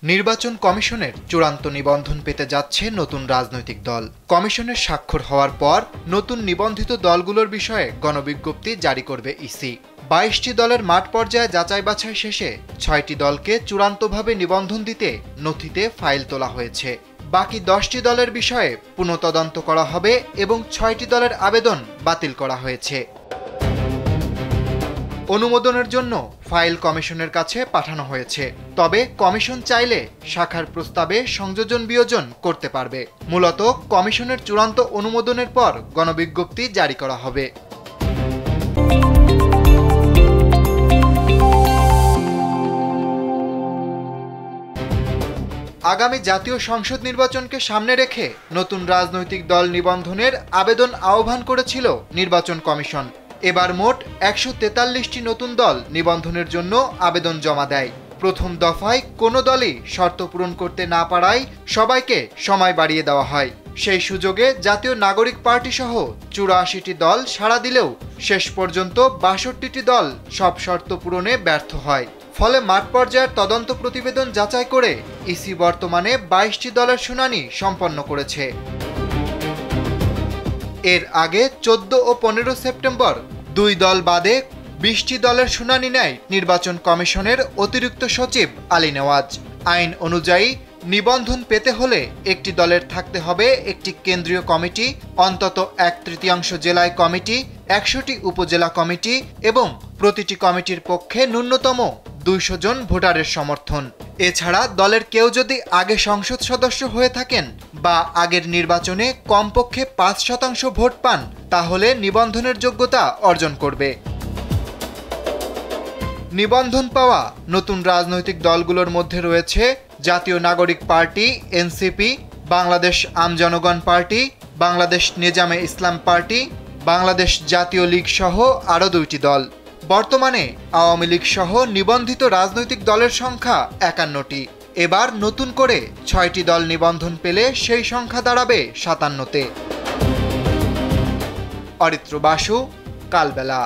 নির্বাচন কমিশনের চূড়ান্ত নিবন্ধন পেতে যাচ্ছে নতুন রাজনৈতিক দল। কমিশনের স্বাক্ষর হওয়ার পর নতুন নিবন্ধিত দলগুলোর বিষয়ে গণবিজ্ঞপ্তি জারি করবে ইসি। ২২টি দলের মাঠ পর্যায়ে যাচাই বাছাই শেষে ৬টি দলকে চূড়ান্তভাবে নিবন্ধন দিতে নথিতে ফাইল তোলা হয়েছে। বাকি ১০টি দলের বিষয়ে পুনঃতদন্ত করা হবে এবং ৬টি দলের আবেদন বাতিল করা হয়েছে। অনুমোদনের জন্য ফাইল কমিশনের কাছে পাঠানো হয়েছে। তবে কমিশন চাইলে শাখার প্রস্তাবে সংযোজন বিয়োজন করতে পারবে। মূলত কমিশনের চূড়ান্ত অনুমোদনের পর গণবিজ্ঞপ্তি জারি করা হবে। আগামী জাতীয় সংসদ নির্বাচনকে সামনে রেখে নতুন রাজনৈতিক দল নিবন্ধনের আবেদন আহ্বান করেছিল নির্বাচন কমিশন। এবার মোট ১৪৩টি নতুন দল নিবন্ধনের জন্য আবেদন জমা দেয়। প্রথম দফায় কোনো দলই শর্ত পূরণ করতে না পারায় সবাইকে সময় বাড়িয়ে দেওয়া হয়। সেই সুযোগে জাতীয় নাগরিক পার্টি সহ ৮৪টি দল সাড়া দিলেও শেষ পর্যন্ত ৬২টি দল সব শর্ত পূরণে ব্যর্থ হয়। ফলে মাঠ পর্যায়ের তদন্ত প্রতিবেদন যাচাই করে ইসি বর্তমানে ২২টি দলের শুনানি সম্পন্ন করেছে। এর আগে ১৪ ও ১৫ সেপ্টেম্বর ২ দল বাদে ২০টি দলের শুনানি নেয় নির্বাচন কমিশনের অতিরিক্ত সচিব আলী নেওয়াজ। আইন অনুযায়ী নিবন্ধন পেতে হলে একটি দলের থাকতে হবে একটি কেন্দ্রীয় কমিটি, অন্তত ১/৩ জেলায় কমিটি, ১০০টি উপজেলা কমিটি এবং প্রতিটি কমিটির পক্ষে ন্যূনতম ২০০ জন ভোটারের সমর্থন। এছাড়া দলের কেউ যদি আগে সংসদ সদস্য হয়ে থাকেন বা আগের নির্বাচনে কমপক্ষে ৫% ভোট পান তাহলে নিবন্ধনের যোগ্যতা অর্জন করবে। নিবন্ধন পাওয়া নতুন রাজনৈতিক দলগুলোর মধ্যে রয়েছে Jatiya Nagorik party NCP, Bangladesh Amjanagan party, Bangladesh Nezame Islam party, Bangladesh Jatiya league সহ আরও ২টি দল। বর্তমানে আওয়ামী লীগ সহ নিবন্ধিত রাজনৈতিক দলের সংখ্যা ৫১টি। এবার নতুন করে ৬টি দল নিবন্ধন পেলে সেই সংখ্যা দাঁড়াবে ৫৭তে। অরিত্র বাসু, কালবেলা।